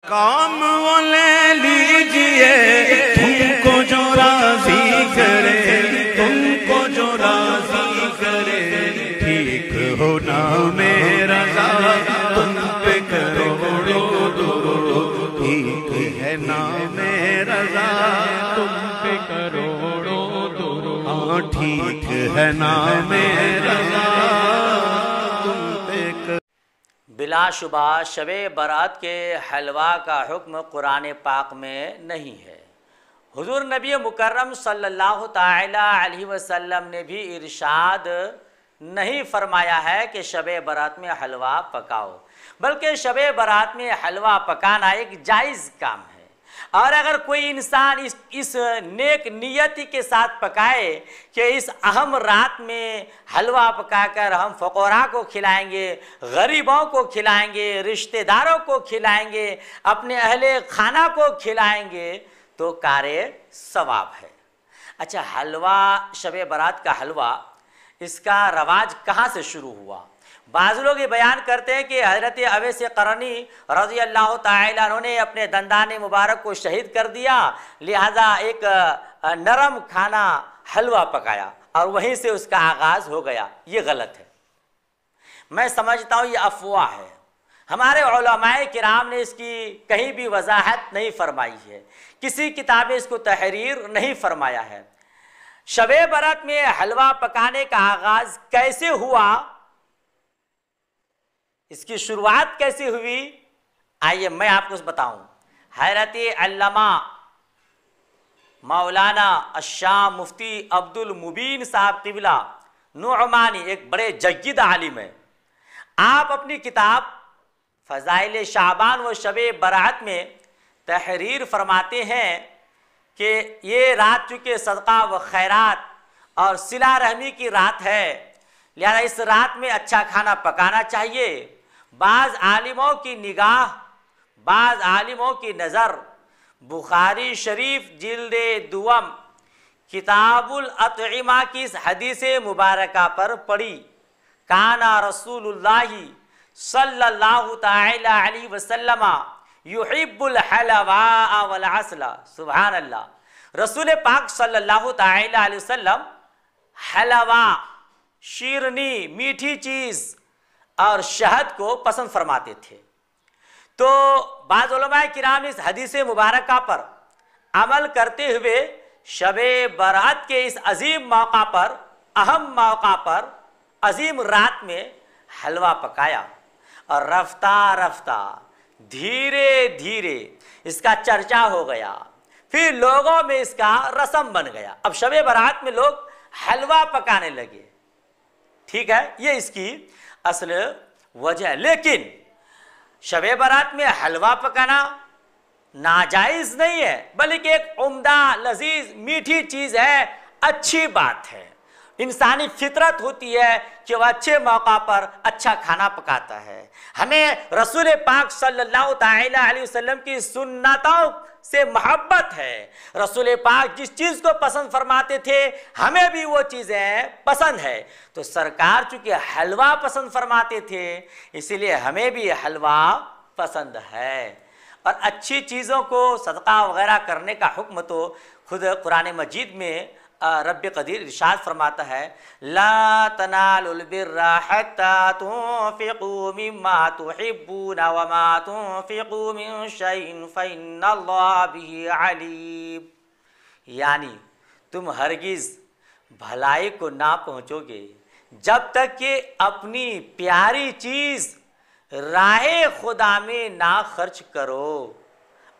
काम वो ले लीजिए तुमको जो राजी करे, तुमको जो राजी करे। ठीक हो ना मेरा तुम पे करोड़ो दो, ठीक है ना मेरा तुम पे करोड़ो दो, ठीक है ना मेरा तुम पे। बिलाशुबा शबे बारात के हलवा का हुक्म कुरान पाक में नहीं है। हुजूर नबी मुकर्रम सल्लल्लाहु ताला अलैहि वसल्लम ने भी इरशाद नहीं फरमाया है कि शबे बारात में हलवा पकाओ, बल्कि शबे बारात में हलवा पकाना एक जायज़ काम है। और अगर कोई इंसान इस नेक नियति के साथ पकाए कि इस अहम रात में हलवा पकाकर हम फ़क़रा को खिलाएंगे, गरीबों को खिलाएंगे, रिश्तेदारों को खिलाएंगे, अपने अहले खाना को खिलाएंगे, तो कार्य सवाब है। अच्छा, हलवा, शबे बारात का हलवा, इसका रवाज कहाँ से शुरू हुआ? बाज़ लोग ये बयान करते हैं कि हज़रत अवैस क़रनी रज़ी अल्लाह ताला अन्हु ने अपने दंदान मुबारक को शहीद कर दिया, लिहाजा एक नरम खाना हलवा पकाया और वहीं से उसका आगाज़ हो गया। ये गलत है। मैं समझता हूँ ये अफवाह है। हमारे उलमाए किराम ने इसकी कहीं भी वजाहत नहीं फरमाई है, किसी किताब में इसको तहरीर नहीं फरमाया है। शबे बारात में हलवा पकाने का आगाज़ कैसे हुआ, इसकी शुरुआत कैसे हुई, आइए मैं आपको बताऊं। हज़रत अल्लामा मौलाना अशाम मुफ्ती अब्दुल मुबीन साहब क़िबला नुअमानी एक बड़े जय्यद आलिम है। आप अपनी किताब फ़ज़ाइल शाबान व शबे बारात में तहरीर फरमाते हैं कि ये रात चूँकि सदका व खैरात और सिला रहमी की रात है, लिहाजा इस रात में अच्छा खाना पकाना चाहिए। बाज़ आलिमों की निगाह, बाज़ आलिमों की नज़र बुखारी शरीफ जिल्दे दुवम किताबुल अतइमा की इस हदीस मुबारका पर पड़ी। काना रसूलुल्लाही सल्लल्लाहु ताला अलैहि वसल्लम युहिब्बुल हलवा वल असला। सुभान अल्लाह। रसूल पाक सल्लल्लाहु ताला अलैहि वसल्लम हलवा, शीरनी, मीठी चीज़ और शहद को पसंद फरमाते थे। तो बाज़ उलमाए किराम इस हदीस मुबारका पर अमल करते हुए शबे बारात के इस अजीम मौका पर, अहम मौका पर, अजीम रात में हलवा पकाया और रफ्ता रफ्ता धीरे धीरे इसका चर्चा हो गया, फिर लोगों में इसका रस्म बन गया। अब शबे बारात में लोग हलवा पकाने लगे। ठीक है, ये इसकी असल वजह। लेकिन शबे बारात में हलवा पकाना नाजायज़ नहीं है, बल्कि एक उम्दा, लजीज, मीठी चीज़ है, अच्छी बात है। इंसानी फितरत होती है कि वह अच्छे मौका पर अच्छा खाना पकाता है। हमें रसूल पाक सल्लल्लाहु ताला अलैहि वसल्लम की सुन्नतों से मोहब्बत है। रसूल पाक जिस चीज़ को पसंद फरमाते थे, हमें भी वो चीज़ें पसंद है। तो सरकार चूँकि हलवा पसंद फरमाते थे, इसीलिए हमें भी हलवा पसंद है। और अच्छी चीज़ों को सदका वगैरह करने का हुक्म तो खुद कुरान मजीद में रब कदीर इरशाद फरमाता है, ला तनालुल बिर्रा हत्ता तुनफिकू मिम्मा तुहिब्बून व मा तुनफिकू मिन शैइन फइन्नल्लाह बिही अलीम। यानी तुम हरगिज़ भलाई को ना पहुँचोगे जब तक कि अपनी प्यारी चीज़ राहे खुदा में ना खर्च करो,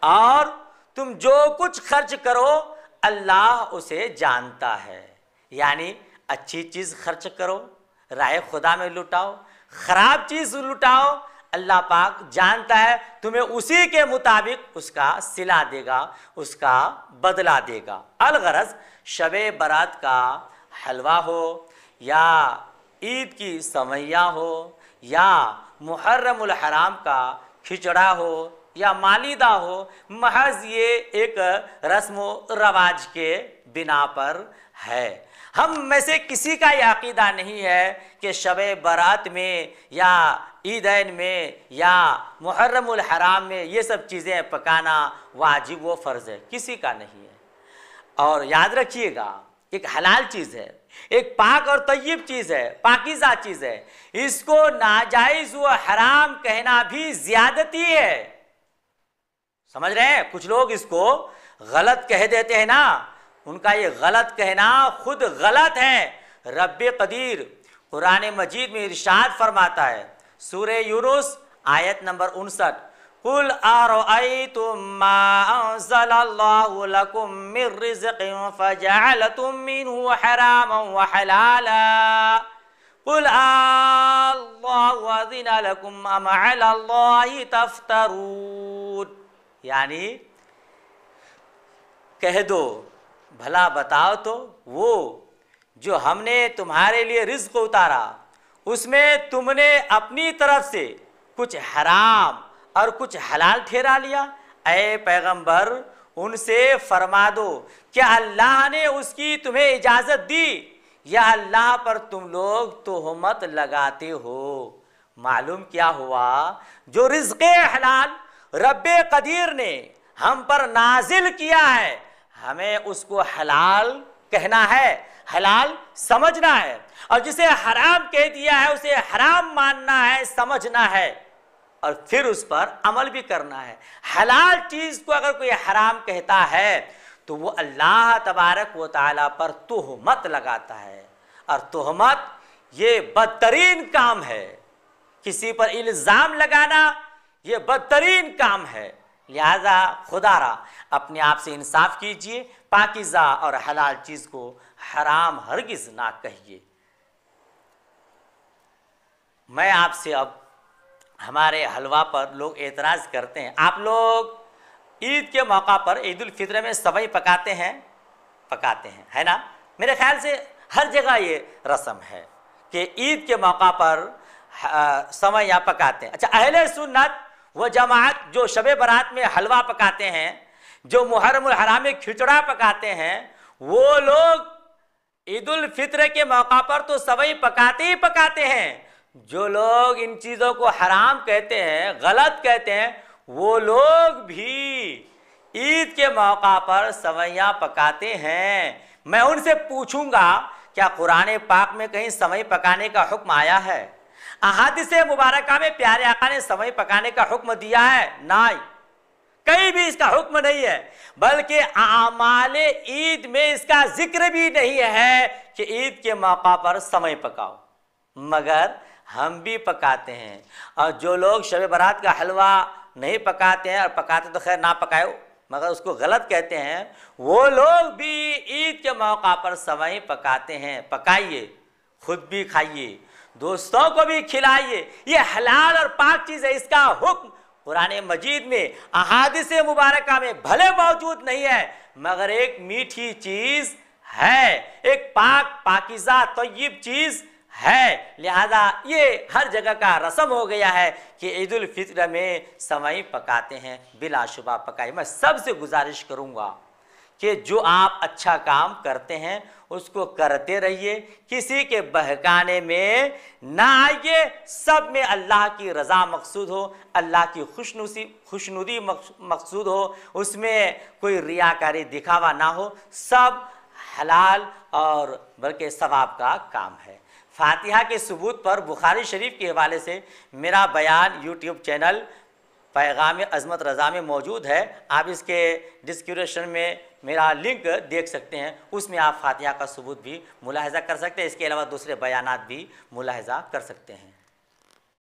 और तुम जो कुछ खर्च करो अल्लाह उसे जानता है। यानी अच्छी चीज़ खर्च करो, राह खुदा में लुटाओ, ख़राब चीज़ लुटाओ, अल्लाह पाक जानता है, तुम्हें उसी के मुताबिक उसका सिला देगा, उसका बदला देगा। अलगरज शबे बारात का हलवा हो या ईद की सवैया हो या मुहर्रमुल हराम का खिचड़ा हो या मालिदा हो, महज ये एक रस्म रवाज के बिना पर है। हम में से किसी का यह अकीदा नहीं है कि शब बारात में या ईदैन में या मुहर्रमुल हराम में ये सब चीज़ें पकाना वाजिब व फ़र्ज़ है, किसी का नहीं है। और याद रखिएगा, एक हलाल चीज़ है, एक पाक और तय्यब चीज़ है, पाकीज़ा चीज़ है, इसको नाजायज़ व हराम कहना भी ज़्यादती है। समझ रहे हैं? कुछ लोग इसको गलत कह देते हैं ना, उनका ये गलत कहना खुद गलत है। रब्बे कदीर कुरान मजीद में इरशाद फरमाता है, सूरे यूनुस आयत नंबर 59, कुल अरअयतुम मा अंज़लल्लाहु लकुम मिर रिज़्क़िन फजअलतुम मिन्हु हरामन व हलाला कुल अल्लाहु अज़िन लकुम अम अलल्लाहि तफ्तरून। यानी कह दो, भला बताओ तो, वो जो हमने तुम्हारे लिए रिज़्क़ उतारा उसमें तुमने अपनी तरफ से कुछ हराम और कुछ हलाल ठहरा लिया? ऐ पैगंबर, उनसे फरमा दो, क्या अल्लाह ने उसकी तुम्हें इजाज़त दी या अल्लाह पर तुम लोग तोहमत लगाते हो? मालूम क्या हुआ, जो रिज़्क़ हलाल रब्बे कदीर ने हम पर नाजिल किया है, हमें उसको हलाल कहना है, हलाल समझना है, और जिसे हराम कह दिया है उसे हराम मानना है, समझना है, और फिर उस पर अमल भी करना है। हलाल चीज़ को अगर कोई हराम कहता है तो वो अल्लाह तबारक व तआला पर तोहमत लगाता है, और तोहमत ये बदतरीन काम है। किसी पर इल्ज़ाम लगाना ये बदतरीन काम है। लिहाजा खुदारा अपने आप से इंसाफ कीजिए, पाकीज़ा और हलाल चीज़ को हराम हरगिज़ ना कहिए। मैं आपसे अब, हमारे हलवा पर लोग एतराज़ करते हैं, आप लोग ईद के मौका पर ईद उल फित्र में सवई पकाते हैं है ना? मेरे ख्याल से हर जगह ये रस्म है कि ईद के मौका पर सवैयाँ पकाते हैं। अच्छा, अहले सुन्नत वो जमात जो शबे बारात में हलवा पकाते हैं, जो मुहर्रमुल हराम में खिचड़ा पकाते हैं, वो लोग ईद उल फित्र के मौका पर तो सवई पकाते ही पकाते हैं। जो लोग इन चीज़ों को हराम कहते हैं, गलत कहते हैं, वो लोग भी ईद के मौका पर सवैयाँ पकाते हैं। मैं उनसे पूछूंगा, क्या कुरान पाक में कहीं सवई पकाने का हुक्म आया है? अहादीस मुबारका में प्यारे आका ने सवई पकाने का हुक्म दिया है? नहीं, कहीं भी इसका हुक्म नहीं है, बल्कि आमाले ईद में इसका जिक्र भी नहीं है कि ईद के मौका पर सवई पकाओ, मगर हम भी पकाते हैं। और जो लोग शब बारात का हलवा नहीं पकाते हैं, और पकाते तो खैर ना पकाओ, मगर उसको गलत कहते हैं, वो लोग भी ईद के मौका पर सवई पकाते हैं। पकाइए, खुद भी खाइए, दोस्तों को भी खिलाइए। ये हलाल और पाक चीज़ है, इसका हुक्म कुरान मजीद में, अहादीस मुबारका में भले मौजूद नहीं है, मगर एक मीठी चीज़ है, एक पाक पाकीज़ा तय्यब चीज़ है। लिहाजा ये हर जगह का रस्म हो गया है कि ईद उल फित्र में सवई पकाते हैं, बिलाशुबा पकाइए। मैं सबसे गुजारिश करूँगा कि जो आप अच्छा काम करते हैं उसको करते रहिए, किसी के बहकाने में ना आइए। सब में अल्लाह की रज़ा मकसूद हो, अल्लाह की खुशनुदी मकसूद हो, उसमें कोई रियाकारी दिखावा ना हो, सब हलाल और बल्कि सवाब का काम है। फातिहा के सबूत पर बुखारी शरीफ के हवाले से मेरा बयान यूट्यूब चैनल पैगाम अज़मत रज़ा में मौजूद है। आप इसके डिस्क्रिप्शन में मेरा लिंक देख सकते हैं, उसमें आप फातिहा का सबूत भी मुलाहिज़ा कर सकते हैं। इसके अलावा दूसरे बयानात भी मुलाहिज़ा कर सकते हैं।